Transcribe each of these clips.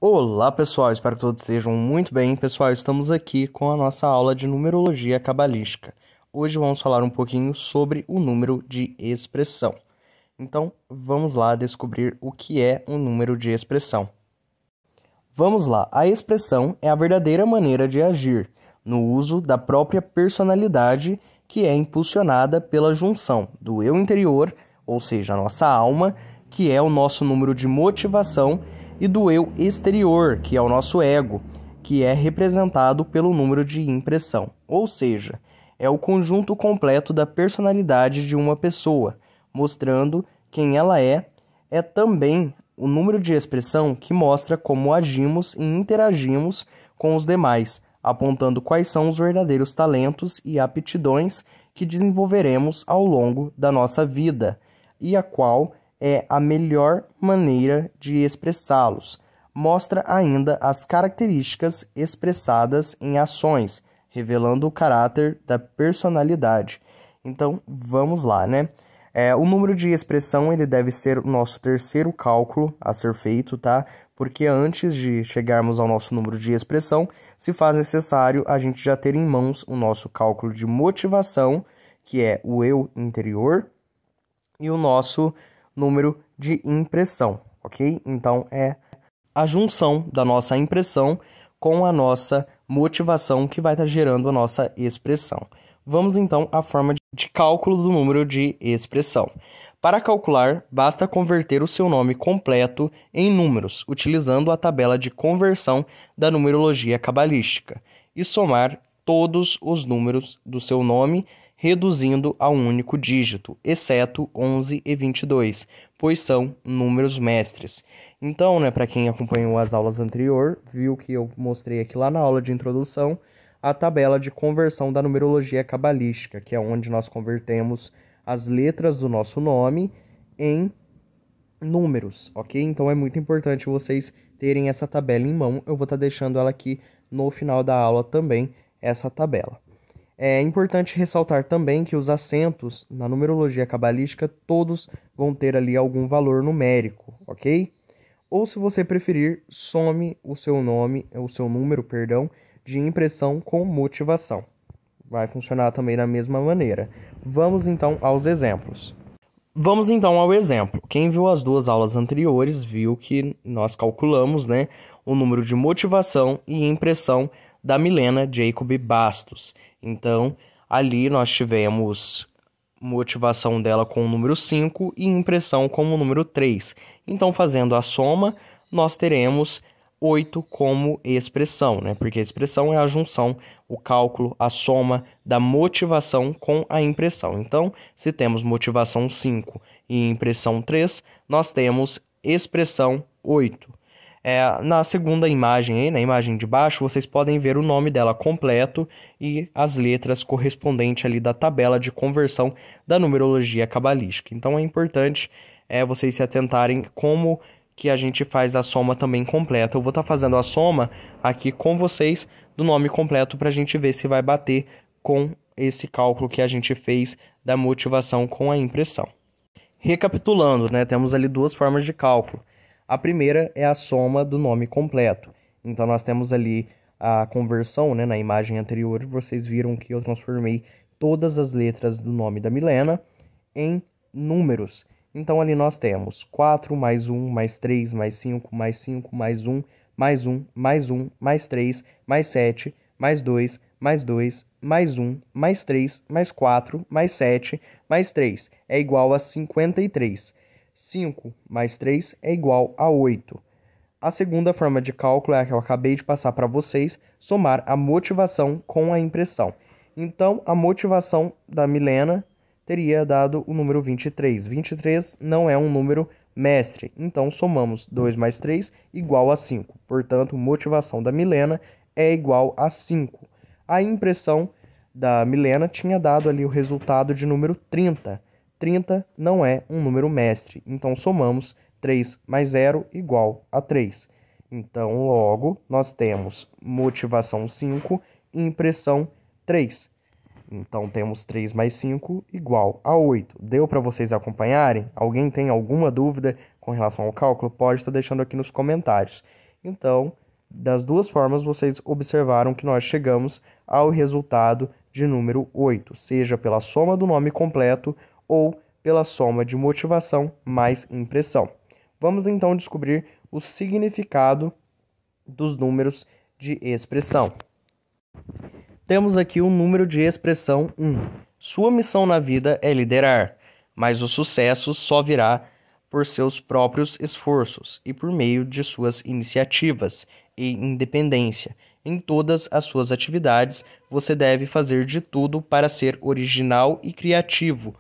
Olá pessoal, espero que todos sejam muito bem. Pessoal, estamos aqui com a nossa aula de numerologia cabalística. Hoje vamos falar um pouquinho sobre o número de expressão. Então, vamos lá descobrir o que é um número de expressão. Vamos lá, a expressão é a verdadeira maneira de agir, no uso da própria personalidade que é impulsionada pela junção do eu interior, ou seja, a nossa alma, que é o nosso número de motivação, e do eu exterior, que é o nosso ego, que é representado pelo número de impressão. Ou seja, é o conjunto completo da personalidade de uma pessoa, mostrando quem ela é também o número de expressão que mostra como agimos e interagimos com os demais, apontando quais são os verdadeiros talentos e aptidões que desenvolveremos ao longo da nossa vida, e a qual é a melhor maneira de expressá-los. Mostra ainda as características expressadas em ações, revelando o caráter da personalidade. Então, vamos lá, né? O número de expressão ele deve ser o nosso terceiro cálculo a ser feito, tá? Porque antes de chegarmos ao nosso número de expressão, se faz necessário a gente já ter em mãos o nosso cálculo de motivação, que é o eu interior, e o nosso número de impressão, ok? Então, é a junção da nossa impressão com a nossa motivação que vai estar gerando a nossa expressão. Vamos, então, à forma de cálculo do número de expressão. Para calcular, basta converter o seu nome completo em números, utilizando a tabela de conversão da numerologia cabalística, e somar todos os números do seu nome, reduzindo a um único dígito, exceto 11 e 22, pois são números mestres. Então, para quem acompanhou as aulas anteriores, viu que eu mostrei aqui lá na aula de introdução a tabela de conversão da numerologia cabalística, que é onde nós convertemos as letras do nosso nome em números, ok? Então é muito importante vocês terem essa tabela em mão. Eu vou estar deixando ela aqui no final da aula também, essa tabela. É importante ressaltar também que os acentos na numerologia cabalística todos vão ter ali algum valor numérico, ok? Ou se você preferir, some o seu número, de impressão com motivação. Vai funcionar também da mesma maneira. Vamos então aos exemplos. Vamos então ao exemplo. Quem viu as duas aulas anteriores viu que nós calculamos, o número de motivação e impressão da Milena Jacob Bastos. Então, ali nós tivemos motivação dela com o número 5 e impressão com o número 3. Então, fazendo a soma, nós teremos 8 como expressão, porque a expressão é a junção, o cálculo, a soma da motivação com a impressão. Então, se temos motivação 5 e impressão 3, nós temos expressão 8. Na segunda imagem, aí, na imagem de baixo, vocês podem ver o nome dela completo e as letras correspondentes ali da tabela de conversão da numerologia cabalística. Então é importante vocês se atentarem como que a gente faz a soma também completa. Eu vou estar fazendo a soma aqui com vocês do nome completo para a gente ver se vai bater com esse cálculo que a gente fez da motivação com a impressão. Recapitulando, temos ali duas formas de cálculo. A primeira é a soma do nome completo. Então, nós temos ali a conversão, na imagem anterior, vocês viram que eu transformei todas as letras do nome da Milena em números. Então, ali nós temos 4, mais 1, mais 3, mais 5, mais 5, mais 1, mais 1, mais 1, mais 3, mais 7, mais 2, mais 2, mais 1, mais 3, mais 4, mais 7, mais 3 é igual a 53. 5 mais 3 é igual a 8. A segunda forma de cálculo é a que eu acabei de passar para vocês, somar a motivação com a impressão. Então, a motivação da Milena teria dado o número 23. 23 não é um número mestre, então somamos 2 mais 3 igual a 5. Portanto, motivação da Milena é igual a 5. A impressão da Milena tinha dado ali o resultado de número 30. 30 não é um número mestre, então somamos 3 mais 0 igual a 3. Então, logo, nós temos motivação 5 e impressão 3. Então, temos 3 mais 5 igual a 8. Deu para vocês acompanharem? Alguém tem alguma dúvida com relação ao cálculo? Pode estar deixando aqui nos comentários. Então, das duas formas, vocês observaram que nós chegamos ao resultado de número 8, seja pela soma do nome completo ou pela soma de motivação mais impressão. Vamos então descobrir o significado dos números de expressão. Temos aqui o número de expressão 1. Sua missão na vida é liderar, mas o sucesso só virá por seus próprios esforços e por meio de suas iniciativas e independência. Em todas as suas atividades, você deve fazer de tudo para ser original e criativo.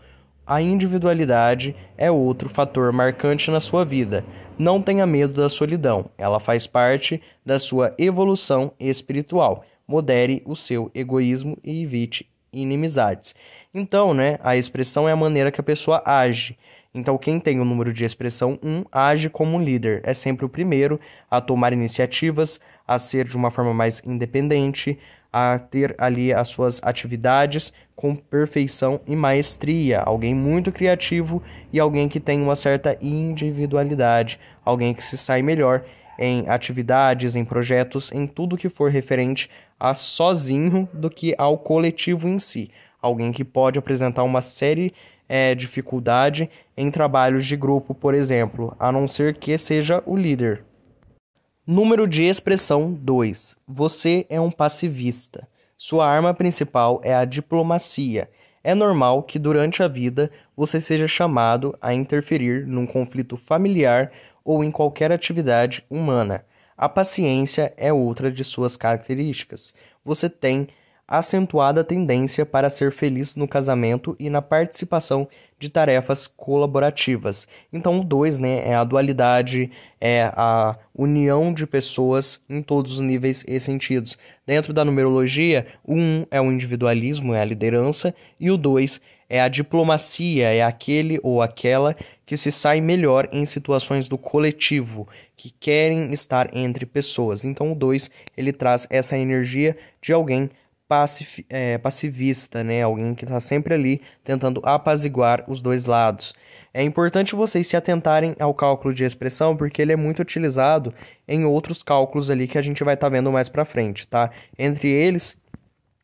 A individualidade é outro fator marcante na sua vida. Não tenha medo da solidão, ela faz parte da sua evolução espiritual. Modere o seu egoísmo e evite inimizades. Então, a expressão é a maneira que a pessoa age. Então, quem tem o número de expressão 1 age como um líder. É sempre o primeiro a tomar iniciativas, a ser de uma forma mais independente, a ter ali as suas atividades com perfeição e maestria. Alguém muito criativo e alguém que tem uma certa individualidade. Alguém que se sai melhor em atividades, em projetos, em tudo que for referente a sozinho do que ao coletivo em si. Alguém que pode apresentar uma série dificuldade em trabalhos de grupo, por exemplo, a não ser que seja o líder. Número de expressão 2. Você é um pacifista. Sua arma principal é a diplomacia. É normal que durante a vida você seja chamado a interferir num conflito familiar ou em qualquer atividade humana. A paciência é outra de suas características. Você tem acentuada tendência para ser feliz no casamento e na participação de tarefas colaborativas. Então, o 2, é a dualidade, é a união de pessoas em todos os níveis e sentidos. Dentro da numerologia, o 1 é o individualismo, é a liderança, e o 2 é a diplomacia, é aquele ou aquela que se sai melhor em situações do coletivo, que querem estar entre pessoas. Então, o 2, ele traz essa energia de alguém pacifista, alguém que está sempre ali tentando apaziguar os dois lados. É importante vocês se atentarem ao cálculo de expressão, porque ele é muito utilizado em outros cálculos ali que a gente vai estar vendo mais para frente, tá? Entre eles,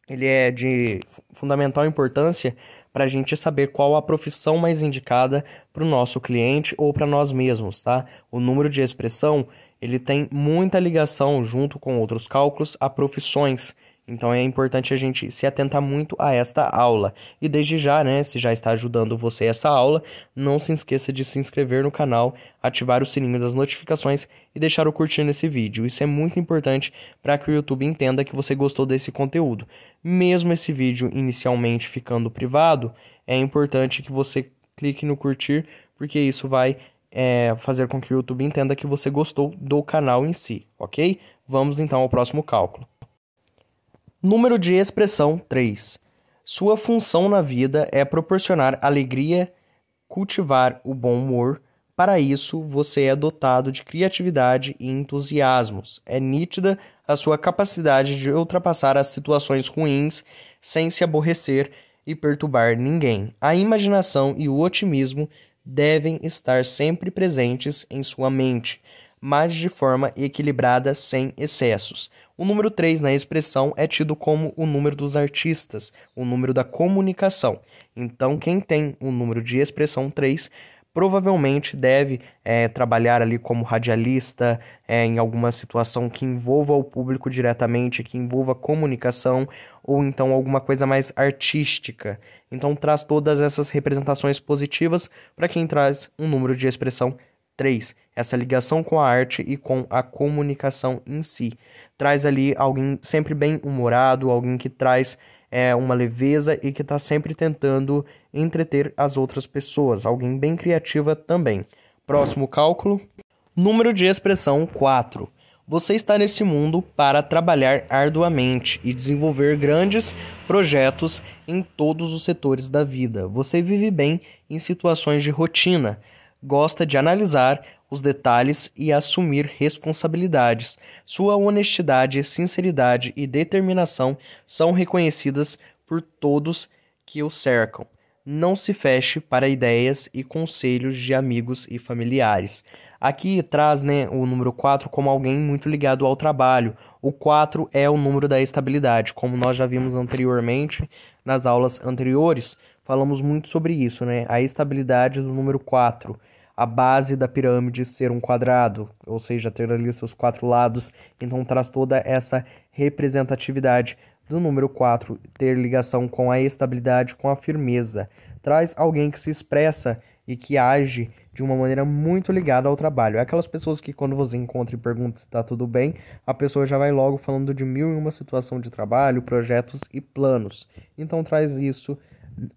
ele é de fundamental importância para a gente saber qual a profissão mais indicada para o nosso cliente ou para nós mesmos, tá? O número de expressão, ele tem muita ligação junto com outros cálculos a profissões. Então é importante a gente se atentar muito a esta aula. E desde já, se já está ajudando você essa aula, não se esqueça de se inscrever no canal, ativar o sininho das notificações e deixar o curtir nesse vídeo. Isso é muito importante para que o YouTube entenda que você gostou desse conteúdo. Mesmo esse vídeo inicialmente ficando privado, é importante que você clique no curtir, porque isso vai fazer com que o YouTube entenda que você gostou do canal em si, ok? Vamos então ao próximo cálculo. Número de expressão 3. Sua função na vida é proporcionar alegria, cultivar o bom humor. Para isso, você é dotado de criatividade e entusiasmos. É nítida a sua capacidade de ultrapassar as situações ruins sem se aborrecer e perturbar ninguém. A imaginação e o otimismo devem estar sempre presentes em sua mente, mas de forma equilibrada, sem excessos. O número 3 na expressão é tido como o número dos artistas, o número da comunicação. Então, quem tem o número de expressão 3 provavelmente deve trabalhar ali como radialista, em alguma situação que envolva o público diretamente, que envolva comunicação, ou então alguma coisa mais artística. Então, traz todas essas representações positivas para quem traz um número de expressão 3, essa ligação com a arte e com a comunicação em si. Traz ali alguém sempre bem-humorado, alguém que traz uma leveza e que está sempre tentando entreter as outras pessoas. Alguém bem criativa também. Próximo cálculo. Número de expressão 4. Você está nesse mundo para trabalhar arduamente e desenvolver grandes projetos em todos os setores da vida. Você vive bem em situações de rotina. Gosta de analisar os detalhes e assumir responsabilidades. Sua honestidade, sinceridade e determinação são reconhecidas por todos que o cercam. Não se feche para ideias e conselhos de amigos e familiares. Aqui traz, né, o número 4 como alguém muito ligado ao trabalho. O 4 é o número da estabilidade, como nós já vimos anteriormente nas aulas anteriores, falamos muito sobre isso, né? A estabilidade do número 4, a base da pirâmide ser um quadrado, ou seja, ter ali os seus 4 lados, então traz toda essa representatividade do número 4 ter ligação com a estabilidade, com a firmeza. Traz alguém que se expressa e que age de uma maneira muito ligada ao trabalho. É aquelas pessoas que quando você encontra e pergunta se está tudo bem, a pessoa já vai logo falando de mil e uma situação de trabalho, projetos e planos. Então traz isso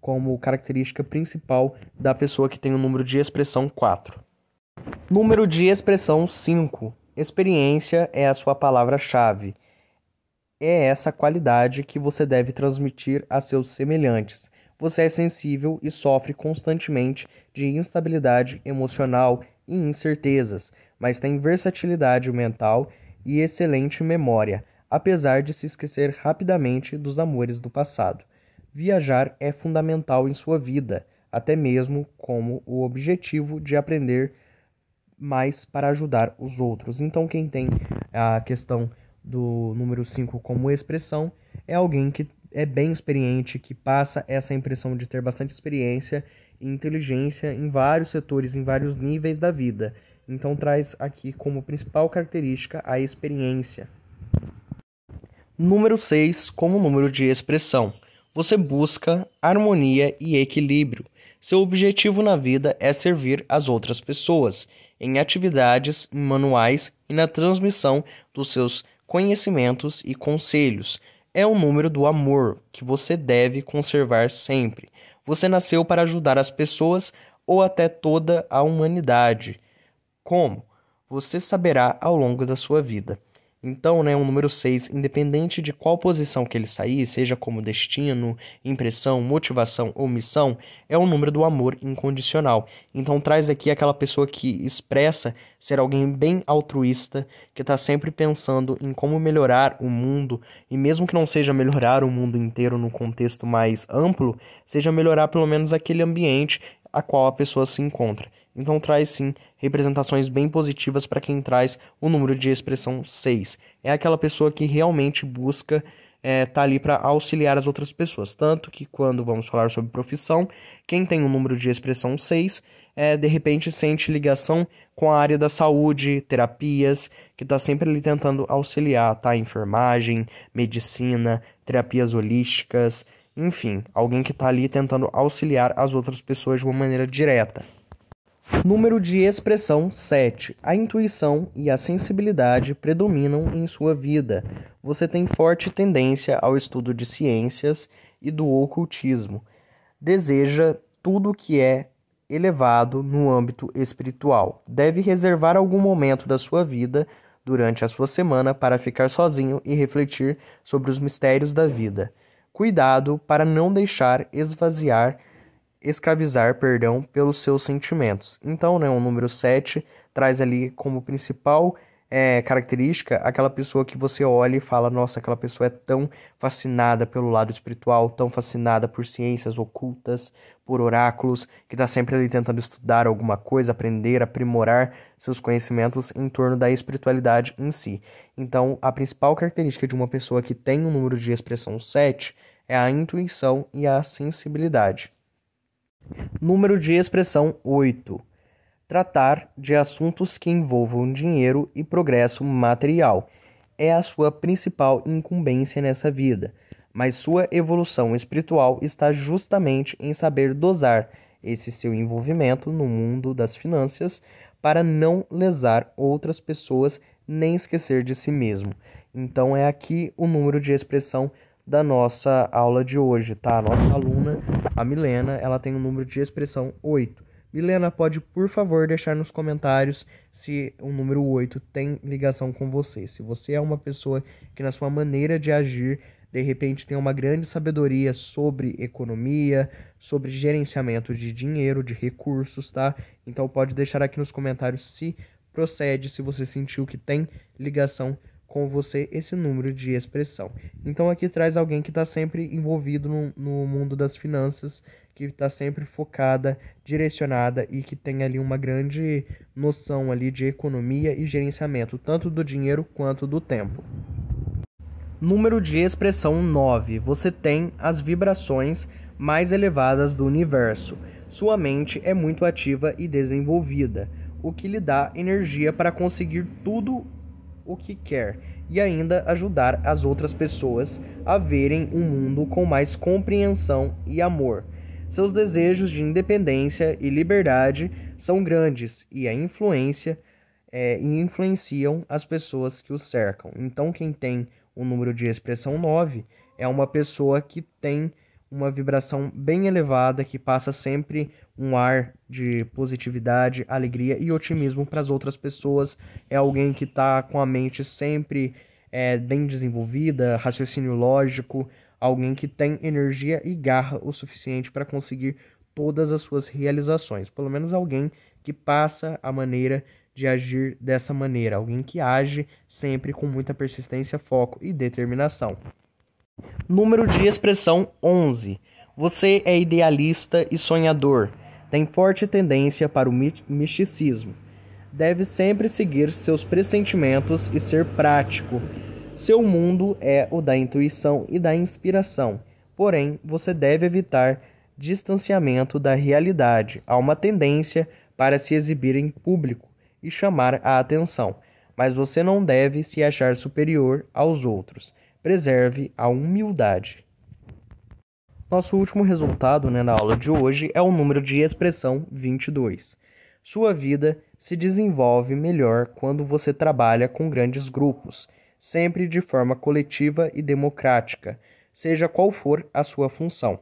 como característica principal da pessoa que tem o número de expressão 4. Número de expressão 5. Experiência é a sua palavra-chave. É essa qualidade que você deve transmitir a seus semelhantes. Você é sensível e sofre constantemente de instabilidade emocional e incertezas, mas tem versatilidade mental e excelente memória, apesar de se esquecer rapidamente dos amores do passado. Viajar é fundamental em sua vida, até mesmo como o objetivo de aprender mais para ajudar os outros. Então, quem tem a questão do número 5 como expressão é alguém que é bem experiente, que passa essa impressão de ter bastante experiência e inteligência em vários setores, em vários níveis da vida. Então, traz aqui como principal característica a experiência. Número 6 como número de expressão. Você busca harmonia e equilíbrio. Seu objetivo na vida é servir as outras pessoas, em atividades, em manuais e na transmissão dos seus conhecimentos e conselhos. É o número do amor que você deve conservar sempre. Você nasceu para ajudar as pessoas ou até toda a humanidade. Como? Você saberá ao longo da sua vida. Então, né, o número 6, independente de qual posição que ele sair, seja como destino, impressão, motivação ou missão, é o número do amor incondicional. Então, traz aqui aquela pessoa que expressa ser alguém bem altruísta, que está sempre pensando em como melhorar o mundo, e mesmo que não seja melhorar o mundo inteiro no contexto mais amplo, seja melhorar pelo menos aquele ambiente a qual a pessoa se encontra. Então traz sim representações bem positivas para quem traz o número de expressão 6. É aquela pessoa que realmente busca tá ali para auxiliar as outras pessoas. Tanto que quando vamos falar sobre profissão, quem tem o número de expressão 6 de repente sente ligação com a área da saúde, terapias, que está sempre ali tentando auxiliar, tá? Enfermagem, medicina, terapias holísticas, enfim, alguém que está ali tentando auxiliar as outras pessoas de uma maneira direta. Número de expressão 7. A intuição e a sensibilidade predominam em sua vida. Você tem forte tendência ao estudo de ciências e do ocultismo. Deseja tudo que é elevado no âmbito espiritual. Deve reservar algum momento da sua vida durante a sua semana para ficar sozinho e refletir sobre os mistérios da vida. Cuidado para não deixar escravizar, pelos seus sentimentos. Então, né, o número 7 traz ali como principal característica aquela pessoa que você olha e fala, nossa, aquela pessoa é tão fascinada pelo lado espiritual, tão fascinada por ciências ocultas, por oráculos, que está sempre ali tentando estudar alguma coisa, aprender, aprimorar seus conhecimentos em torno da espiritualidade em si. Então, a principal característica de uma pessoa que tem um número de expressão 7 é a intuição e a sensibilidade. Número de expressão 8. Tratar de assuntos que envolvam dinheiro e progresso material é a sua principal incumbência nessa vida, mas sua evolução espiritual está justamente em saber dosar esse seu envolvimento no mundo das finanças para não lesar outras pessoas nem esquecer de si mesmo. Então é aqui o número de expressão da nossa aula de hoje, tá? A nossa aluna, a Milena, ela tem o número de expressão 8. Milena, pode, por favor, deixar nos comentários se o número 8 tem ligação com você. Se você é uma pessoa que na sua maneira de agir, de repente tem uma grande sabedoria sobre economia, sobre gerenciamento de dinheiro, de recursos, tá? Então pode deixar aqui nos comentários se procede, se você sentiu que tem ligação com você esse número de expressão. Então aqui traz alguém que está sempre envolvido no mundo das finanças, que está sempre focada, direcionada e que tem ali uma grande noção ali de economia e gerenciamento, tanto do dinheiro quanto do tempo. Número de expressão 9. Você tem as vibrações mais elevadas do universo. Sua mente é muito ativa e desenvolvida, o que lhe dá energia para conseguir tudo o que quer e ainda ajudar as outras pessoas a verem o mundo com mais compreensão e amor. Seus desejos de independência e liberdade são grandes e influenciam as pessoas que o cercam. Então, quem tem o número de expressão 9 é uma pessoa que tem uma vibração bem elevada, que passa sempre um ar de positividade, alegria e otimismo para as outras pessoas. É alguém que está com a mente sempre bem desenvolvida, raciocínio lógico, alguém que tem energia e garra o suficiente para conseguir todas as suas realizações. Pelo menos alguém que passa a maneira de agir dessa maneira, alguém que age sempre com muita persistência, foco e determinação. Número de expressão 11. Você é idealista e sonhador. Tem forte tendência para o misticismo. Deve sempre seguir seus pressentimentos e ser prático. Seu mundo é o da intuição e da inspiração. Porém, você deve evitar distanciamento da realidade. Há uma tendência para se exibir em público e chamar a atenção, mas você não deve se achar superior aos outros. Preserve a humildade. Nosso último resultado, na aula de hoje é o número de expressão 22. Sua vida se desenvolve melhor quando você trabalha com grandes grupos, sempre de forma coletiva e democrática, seja qual for a sua função.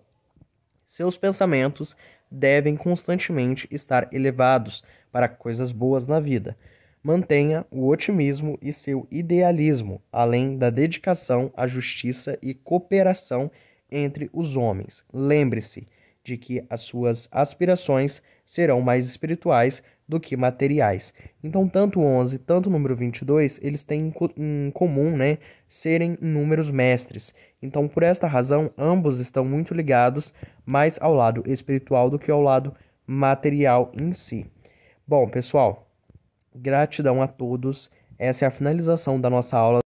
Seus pensamentos devem constantemente estar elevados para coisas boas na vida. Mantenha o otimismo e seu idealismo, além da dedicação à justiça e cooperação entre os homens. Lembre-se de que as suas aspirações serão mais espirituais do que materiais. Então, tanto o 11, tanto o número 22, eles têm em comum, serem números mestres. Então, por esta razão, ambos estão muito ligados mais ao lado espiritual do que ao lado material em si. Bom, pessoal, gratidão a todos. Essa é a finalização da nossa aula.